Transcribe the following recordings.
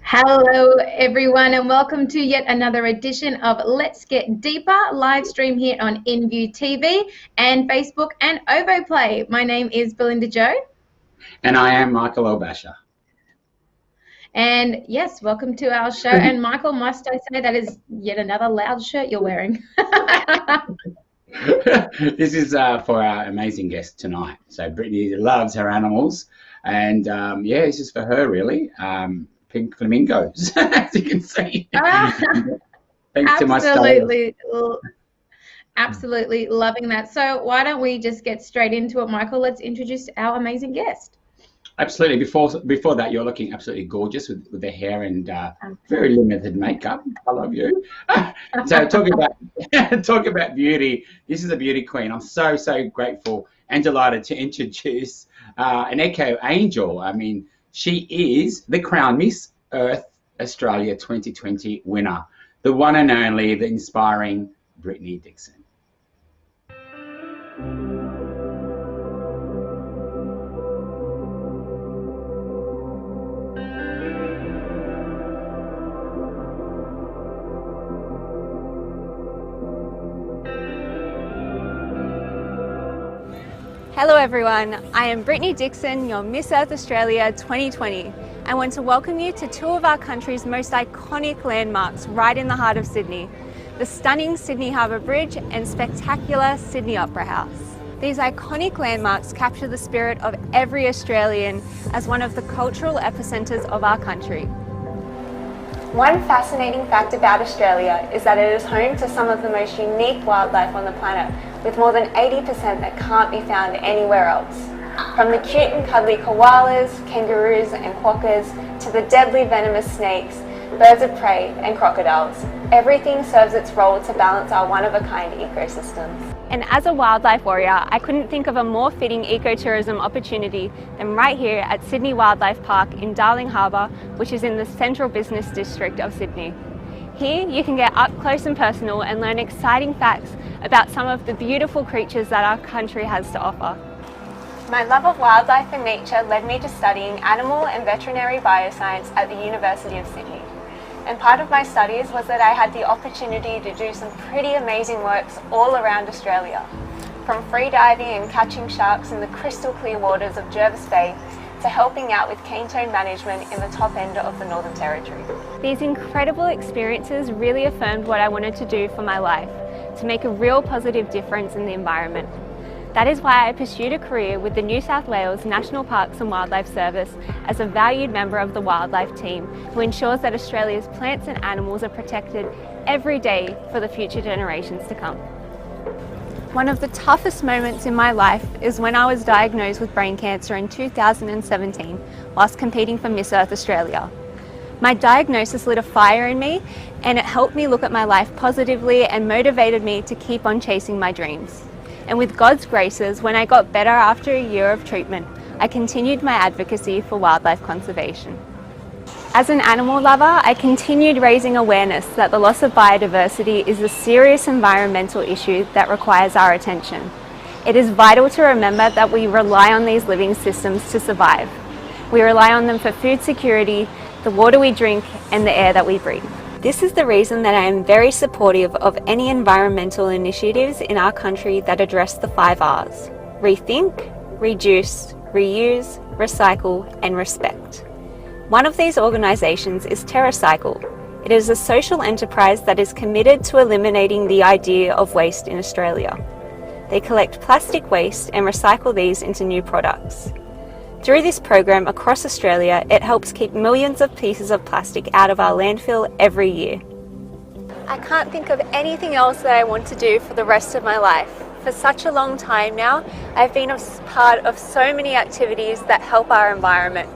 Hello everyone and welcome to yet another edition of Let's Get Deeper live stream here on InViewTV and Facebook and OVOPlay. My name is Belinda Joh. And I am Michael Obasha. And yes, welcome to our show. And Michael, must I say that is yet another loud shirt you're wearing. This is for our amazing guest tonight. So Brittany loves her animals and yeah, this is for her really. Pink flamingos, as you can see. Thanks to my stylist. Absolutely loving that. So why don't we just get straight into it, Michael? Let's introduce our amazing guest. Absolutely. Before that, you're looking absolutely gorgeous with the hair and very limited makeup. I love you. So talk about beauty. This is a beauty queen. I'm so grateful and delighted to introduce an Echo Angel. I mean, she is the Crown Miss Earth Australia 2020 winner, the one and only, the inspiring Brittany Dickson. Hello everyone, I am Brittany Dickson, your Miss Earth Australia 2020. I want to welcome you to two of our country's most iconic landmarks right in the heart of Sydney, the stunning Sydney Harbour Bridge and spectacular Sydney Opera House. These iconic landmarks capture the spirit of every Australian as one of the cultural epicentres of our country. One fascinating fact about Australia is that it is home to some of the most unique wildlife on the planet, with more than 80% that can't be found anywhere else. From the cute and cuddly koalas, kangaroos and quokkas, to the deadly venomous snakes, birds of prey and crocodiles, everything serves its role to balance our one-of-a-kind ecosystems. And as a wildlife warrior, I couldn't think of a more fitting ecotourism opportunity than right here at Sydney Wildlife Park in Darling Harbour, which is in the central business district of Sydney. Here you can get up close and personal and learn exciting facts about some of the beautiful creatures that our country has to offer. My love of wildlife and nature led me to studying animal and veterinary bioscience at the University of Sydney. And part of my studies was that I had the opportunity to do some pretty amazing works all around Australia. From free diving and catching sharks in the crystal clear waters of Jervis Bay to helping out with cane toad management in the top end of the Northern Territory. These incredible experiences really affirmed what I wanted to do for my life, to make a real positive difference in the environment. That is why I pursued a career with the New South Wales National Parks and Wildlife Service as a valued member of the wildlife team who ensures that Australia's plants and animals are protected every day for the future generations to come. One of the toughest moments in my life is when I was diagnosed with brain cancer in 2017 whilst competing for Miss Earth Australia. My diagnosis lit a fire in me and it helped me look at my life positively and motivated me to keep on chasing my dreams. And with God's graces, when I got better after a year of treatment, I continued my advocacy for wildlife conservation. As an animal lover, I continued raising awareness that the loss of biodiversity is a serious environmental issue that requires our attention. It is vital to remember that we rely on these living systems to survive. We rely on them for food security, the water we drink, and the air that we breathe. This is the reason that I am very supportive of any environmental initiatives in our country that address the 5 R's: rethink, reduce, reuse, recycle, and respect. One of these organisations is TerraCycle. It is a social enterprise that is committed to eliminating the idea of waste in Australia. They collect plastic waste and recycle these into new products. Through this program across Australia, it helps keep millions of pieces of plastic out of our landfill every year. I can't think of anything else that I want to do for the rest of my life. For such a long time now, I've been a part of so many activities that help our environment,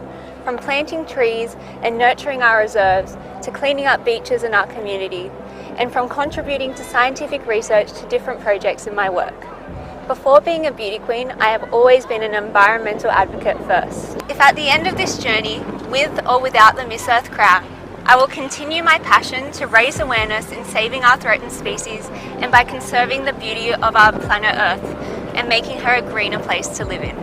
from planting trees and nurturing our reserves to cleaning up beaches in our community, and from contributing to scientific research to different projects in my work. Before being a beauty queen, I have always been an environmental advocate first. If at the end of this journey, with or without the Miss Earth crown, I will continue my passion to raise awareness in saving our threatened species and by conserving the beauty of our planet Earth and making her a greener place to live in.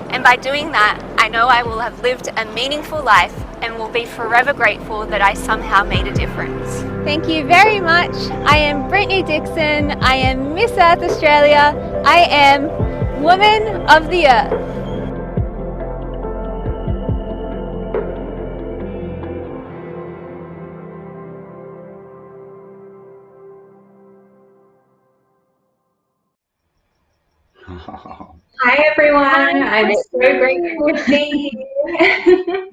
And by doing that, I know I will have lived a meaningful life and will be forever grateful that I somehow made a difference. Thank you very much. I am Brittany Dickson. I am Miss Earth Australia. I am Woman of the Earth. Hi everyone, I'm so grateful to be here.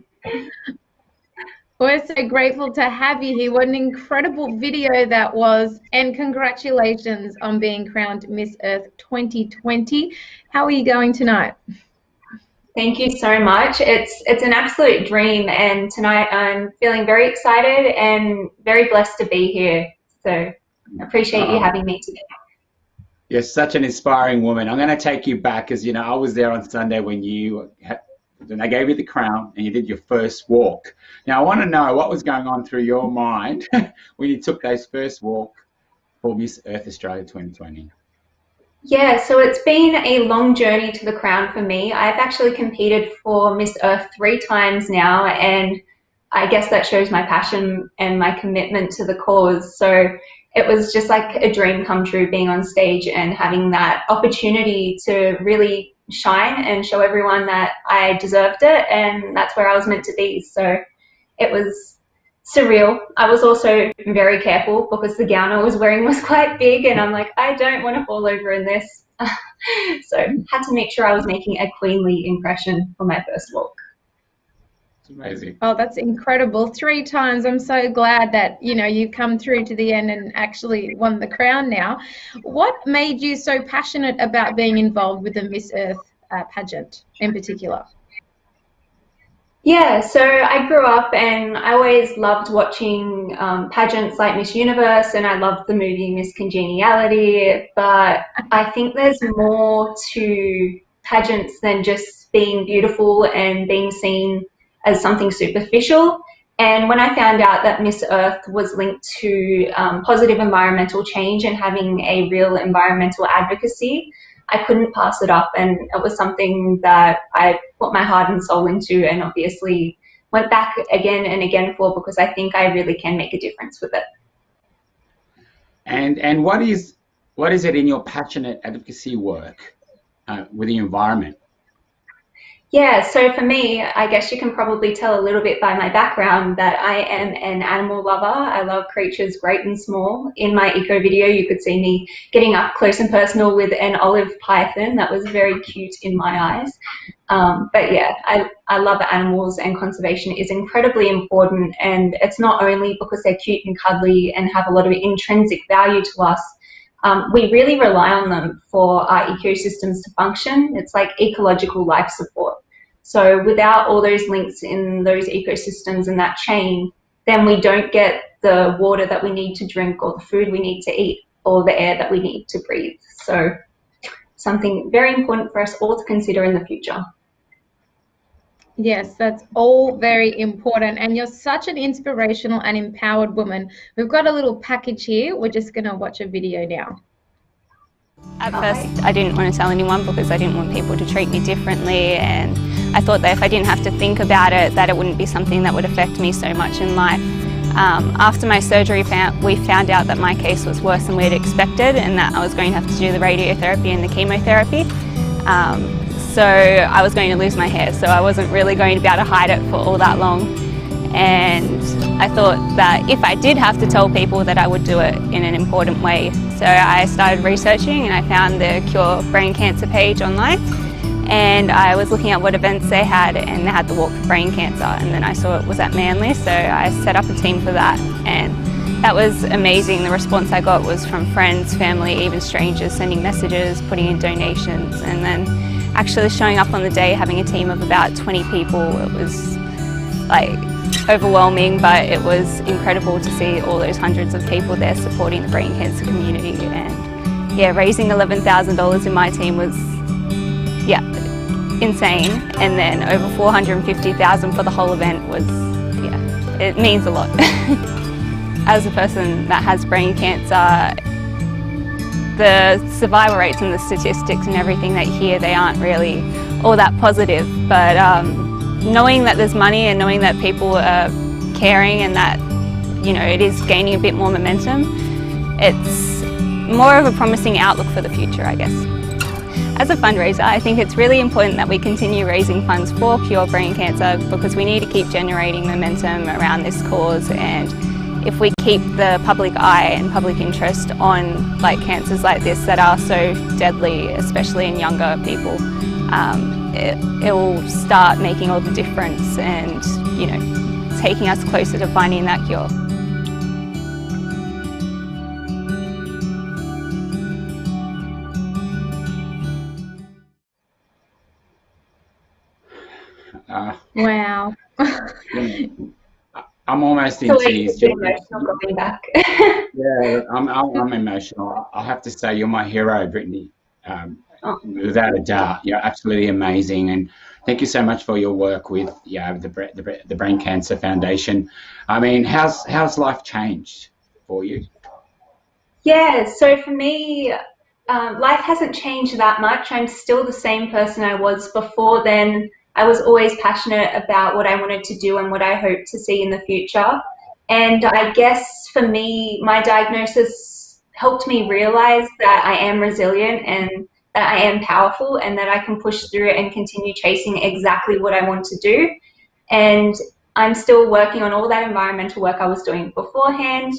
We're so grateful to have you here. What an incredible video that was, and congratulations on being crowned Miss Earth 2020. How are you going tonight? Thank you so much. It's an absolute dream, and tonight I'm feeling very excited and very blessed to be here. So I appreciate you having me today. You're such an inspiring woman. I'm going to take you back, because you know I was there on Sunday when they gave you the crown and you did your first walk. Now I want to know what was going on through your mind when you took those first walk for Miss Earth Australia 2020. Yeah, so it's been a long journey to the crown for me. I've actually competed for Miss Earth 3 times now, and I guess that shows my passion and my commitment to the cause. So it was just like a dream come true, being on stage and having that opportunity to really shine and show everyone that I deserved it, and that's where I was meant to be. So it was surreal. I was also very careful because the gown I was wearing was quite big, and I'm like, I don't want to fall over in this. So had to make sure I was making a queenly impression for my first walk. It's amazing. Oh, that's incredible. 3 times. I'm so glad that, you know, you've come through to the end and actually won the crown now. What made you so passionate about being involved with the Miss Earth pageant in particular? Yeah, so I grew up and I always loved watching pageants like Miss Universe, and I loved the movie Miss Congeniality, but I think there's more to pageants than just being beautiful and being seen as something superficial. And when I found out that Miss Earth was linked to positive environmental change and having a real environmental advocacy, I couldn't pass it up, and it was something that I put my heart and soul into, and obviously went back again and again for, because I think I really can make a difference with it. And what is it in your passionate advocacy work with the environment? Yeah, so for me, I guess you can probably tell a little bit by my background that I am an animal lover. I love creatures great and small. In my eco video, you could see me getting up close and personal with an olive python. That was very cute in my eyes. But yeah, I love animals, and conservation is incredibly important. And it's not only because they're cute and cuddly and have a lot of intrinsic value to us. We really rely on them for our ecosystems to function. It's like ecological life support. So without all those links in those ecosystems and that chain, then we don't get the water that we need to drink, or the food we need to eat, or the air that we need to breathe. So something very important for us all to consider in the future. Yes, that's all very important, and you're such an inspirational and empowered woman. We've got a little package here. We're just going to watch a video now. At first, I didn't want to tell anyone because I didn't want people to treat me differently, and I thought that if I didn't have to think about it, that it wouldn't be something that would affect me so much in life. After my surgery, we found out that my case was worse than we had expected, and that I was going to have to do the radiotherapy and the chemotherapy. So I was going to lose my hair, so I wasn't really going to be able to hide it for all that long. And I thought that if I did have to tell people, that I would do it in an important way. So I started researching and I found the Cure Brain Cancer page online, and I was looking at what events they had, and they had the Walk for Brain Cancer, and then I saw it was at Manly, so I set up a team for that, and that was amazing. The response I got was from friends, family, even strangers sending messages, putting in donations, and then actually showing up on the day, having a team of about 20 people. It was like overwhelming, but it was incredible to see all those hundreds of people there supporting the brain cancer community. And yeah, raising $11,000 in my team was, yeah, insane. And then over $450,000 for the whole event was, yeah, it means a lot. As a person that has brain cancer, the survival rates and the statistics and everything that you hear, they aren't really all that positive. But knowing that there's money and knowing that people are caring and that, you know, it is gaining a bit more momentum, it's more of a promising outlook for the future, I guess. As a fundraiser, I think it's really important that we continue raising funds for Cure Brain Cancer, because we need to keep generating momentum around this cause. And if we keep the public eye and public interest on like cancers like this that are so deadly, especially in younger people, it will start making all the difference and, you know, taking us closer to finding that cure. Wow. I'm almost in So tears. going back. Yeah, I'm emotional. I have to say, you're my hero, Brittany. Without a doubt, you're absolutely amazing, and thank you so much for your work with the Brain Cancer Foundation. I mean, how's life changed for you? Yeah, so for me, life hasn't changed that much. I'm still the same person I was before then. I was always passionate about what I wanted to do and what I hoped to see in the future. And I guess for me, my diagnosis helped me realize that I am resilient and that I am powerful and that I can push through it and continue chasing exactly what I want to do. And I'm still working on all that environmental work I was doing beforehand,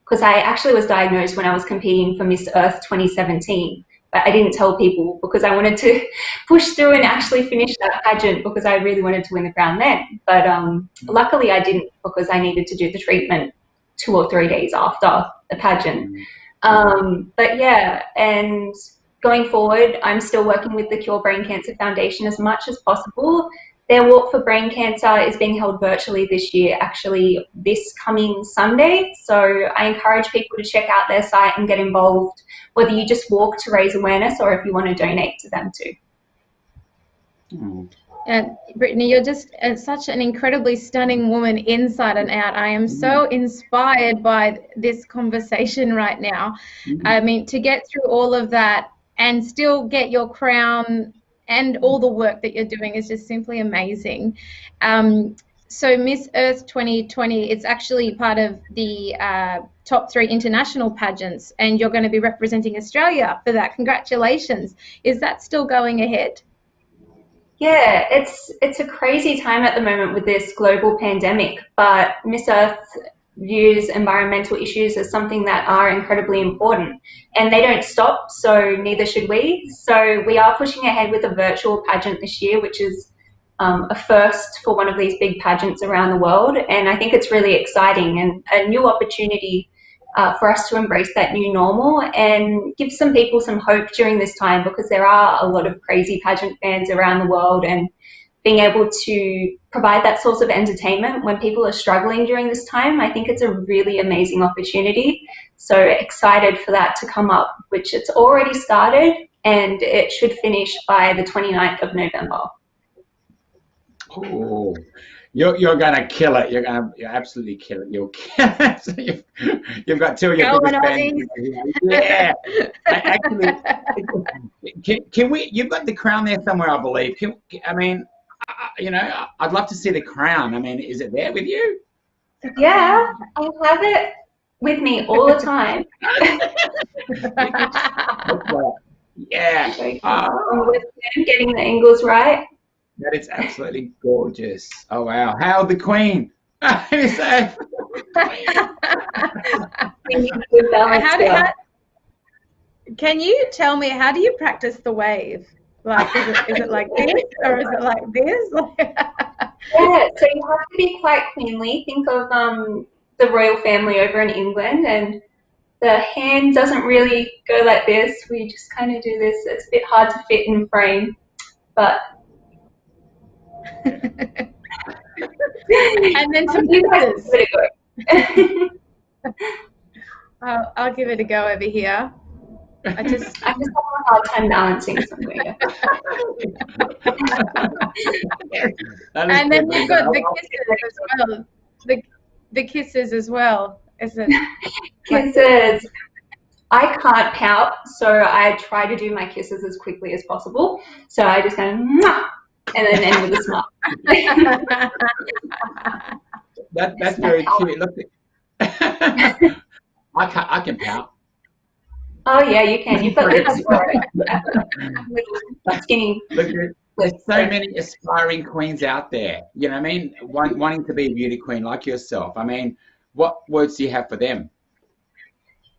because I actually was diagnosed when I was competing for Miss Earth 2017. But I didn't tell people because I wanted to push through and actually finish that pageant, because I really wanted to win the crown then. But luckily I didn't, because I needed to do the treatment 2 or 3 days after the pageant. But yeah, and going forward, I'm still working with the Cure Brain Cancer Foundation as much as possible. Their Walk for Brain Cancer is being held virtually this year, actually this coming Sunday. So I encourage people to check out their site and get involved, whether you just walk to raise awareness or if you want to donate to them too. Brittany, you're just such an incredibly stunning woman inside and out. I am so inspired by this conversation right now. I mean, to get through all of that and still get your crown and all the work that you're doing is just simply amazing. So Miss Earth 2020, it's actually part of the top 3 international pageants, and you're going to be representing Australia for that. Congratulations. Is that still going ahead? Yeah, it's a crazy time at the moment with this global pandemic, but Miss Earth views environmental issues as something that are incredibly important, and they don't stop, so neither should we. So we are pushing ahead with a virtual pageant this year, which is a first for one of these big pageants around the world, and I think it's really exciting and a new opportunity for us to embrace that new normal and give some people some hope during this time, because there are a lot of crazy pageant fans around the world, and being able to provide that source of entertainment when people are struggling during this time, I think it's a really amazing opportunity. So excited for that to come up, which it's already started, and it should finish by the 29th of November. Oh, you're gonna kill it. You're absolutely kill it. You'll kill it. So you've got 2 of your biggest fans. Yeah. Actually, can we? You've got the crown there somewhere, I believe. I mean, you know, I'd love to see the crown. I mean, is it there with you? Yeah, I have it with me all the time. Yeah. Getting the angles right. That is absolutely gorgeous. Oh wow! Hail the Queen. So, We need good balance here. Can you tell me, how do you practice the wave? Like, is it like this, or is it like this? Yeah, so you have to be quite queenly. Think of the royal family over in England, and the hand doesn't really go like this. We just kind of do this. It's a bit hard to fit in frame, but And then some you guys kisses. give it a go. I'll give it a go over here. I'm just having a hard time balancing something. And then you've got the kisses as well. The kisses as well, is it? Kisses. I can't pout, so I try to do my kisses as quickly as possible. So I just go, mwah, and then end with a smile. That's very cute. Look, I can pout. Oh yeah, you can. You've got lips for it. Skinny. Look, there's so many aspiring queens out there. You know what I mean? Wanting to be a beauty queen like yourself. I mean, what words do you have for them?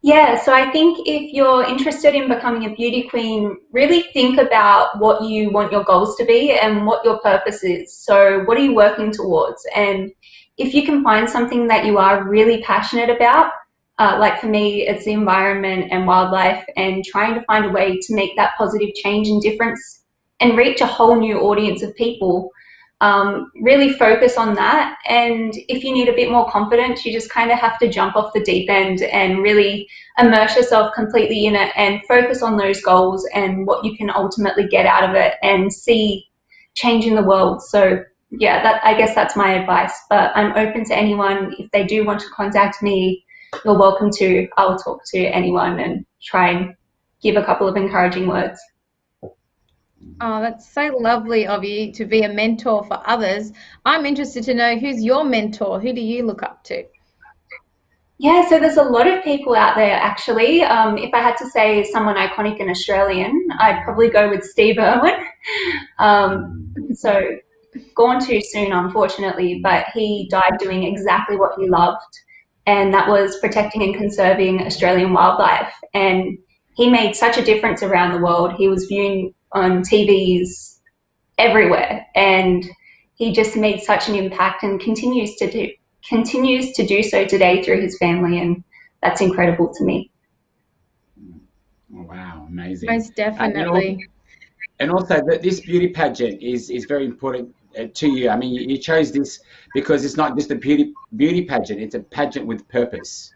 Yeah, so I think if you're interested in becoming a beauty queen, really think about what you want your goals to be and what your purpose is. So what are you working towards? And if you can find something that you are really passionate about, like for me, it's the environment and wildlife, and trying to find a way to make that positive change and difference and reach a whole new audience of people. Really focus on that. And if you need a bit more confidence, you just kind of have to jump off the deep end and really immerse yourself completely in it and focus on those goals and what you can ultimately get out of it and see change in the world. So yeah, I guess that's my advice, but I'm open to anyone. If they do want to contact me, you're welcome to. I'll talk to anyone and try and give a couple of encouraging words. Oh, that's so lovely of you to be a mentor for others. I'm interested to know, who's your mentor? Who do you look up to? Yeah, so there's a lot of people out there actually. If I had to say someone iconic and Australian, I'd probably go with Steve Irwin. So gone too soon, unfortunately, but he died doing exactly what he loved, and that was protecting and conserving Australian wildlife. And he made such a difference around the world. He was viewed on TVs everywhere, and he just made such an impact and continues to do so today through his family, and that's incredible to me. Oh, wow, amazing. Most definitely. And also that this beauty pageant is very important to you. I mean, you chose this because it's not just a beauty pageant, it's a pageant with purpose.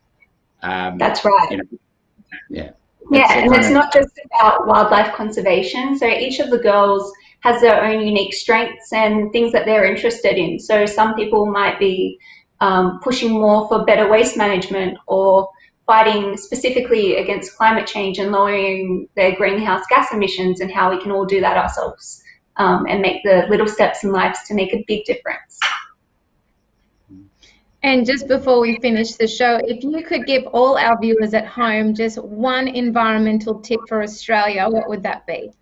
That's right. You know, yeah. Yeah, and it's not just about wildlife conservation. So each of the girls has their own unique strengths and things that they're interested in. So some people might be pushing more for better waste management, or fighting specifically against climate change and lowering their greenhouse gas emissions, and how we can all do that ourselves and make the little steps in life to make a big difference. And just before we finish the show, if you could give all our viewers at home just one environmental tip for Australia, what would that be?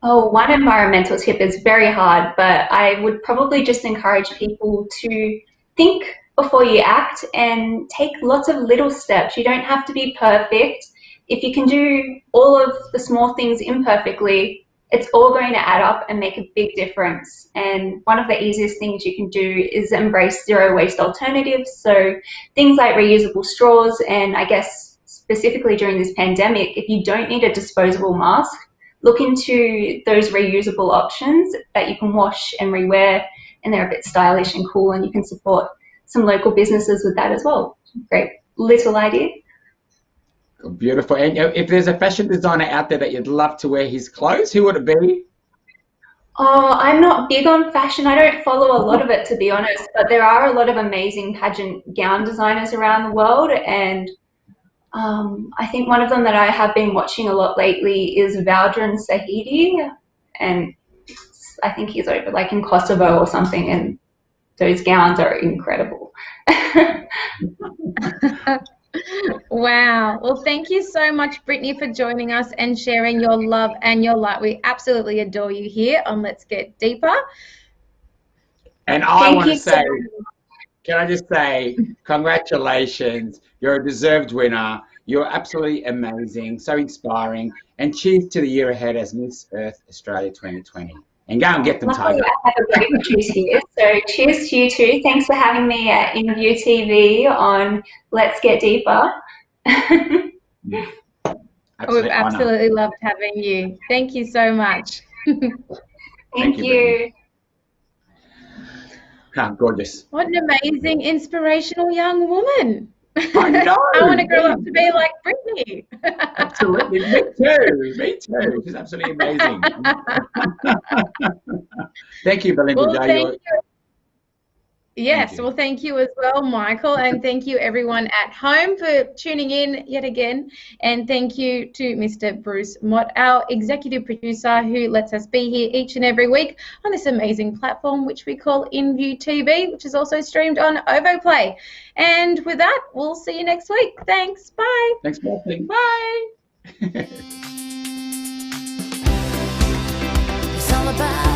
Oh, one environmental tip is very hard, but I would probably just encourage people to think before you act and take lots of little steps. You don't have to be perfect. If you can do all of the small things imperfectly, it's all going to add up and make a big difference. And one of the easiest things you can do is embrace zero waste alternatives. So things like reusable straws, and I guess specifically during this pandemic, if you don't need a disposable mask, look into those reusable options that you can wash and rewear, and they're a bit stylish and cool, and you can support some local businesses with that as well. Great little idea. Beautiful. And if there's a fashion designer out there that you'd love to wear his clothes, who would it be? Oh, I'm not big on fashion. I don't follow a lot of it, to be honest, but there are a lot of amazing pageant gown designers around the world, and I think one of them that I have been watching a lot lately is Valdrin Sahidi, and I think he's over like in Kosovo or something, and those gowns are incredible. Wow. Well, thank you so much, Brittany, for joining us and sharing your love and your light. We absolutely adore you here on Let's Get Deeper. And I want to say, can I just say congratulations? You're a deserved winner. You're absolutely amazing, so inspiring, and cheers to the year ahead as Miss Earth Australia 2020. And go and get them, Luckily, Tiger. I have a great producer here. So cheers to you too. Thanks for having me at InViewTV on Let's Get Deeper. We've absolutely loved having you. Thank you so much. Thank you. Gorgeous. What an amazing, inspirational young woman. I know. I want to grow up to be like Brittany. Absolutely. Me too. Me too. She's absolutely amazing. Thank you, Belinda Joh. Thank you. Yes, well, thank you as well, Michael, and thank you everyone at home for tuning in yet again, and thank you to Mr. Bruce Mott, our executive producer, who lets us be here each and every week on this amazing platform which we call InViewTV, which is also streamed on OVOPlay. And with that, we'll see you next week. Thanks. Bye. Thanks for watching. Bye. It's all about